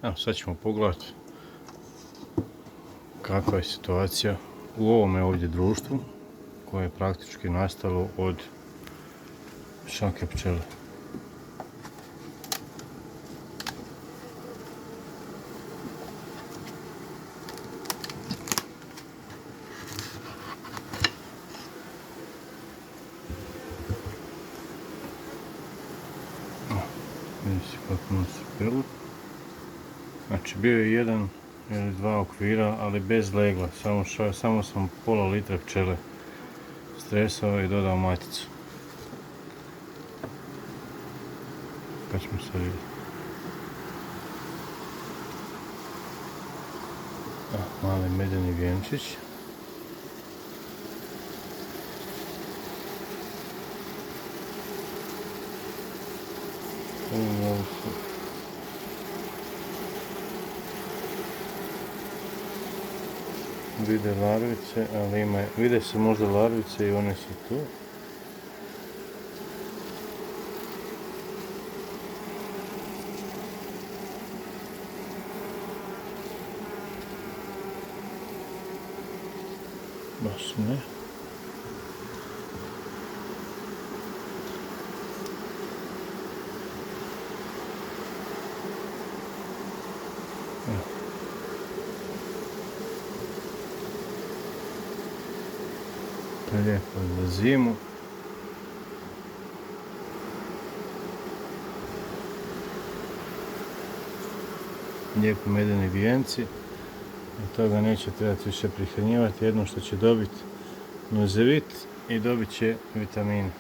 Evo, sad ćemo pogledati kakva je situacija u ovome ovdje društvu koje je praktički nastalo od šake pčele. Vidim se kako nosi pelu. Znači bio je jedan ili dva okvira, ali bez legla, samo sam pola litra pčele stresao i dodao maticu. Pa ćemo sad vidjeti. Mali medeni vjenčić. Vide larvice, ali vide se možda larvice i one su tu. Baš ne. Lijepo za zimu. Lijepo medeni vijenci. Od toga neće trebati više prihranjivati. Jedno što će dobiti nuzevit i dobit će vitamine.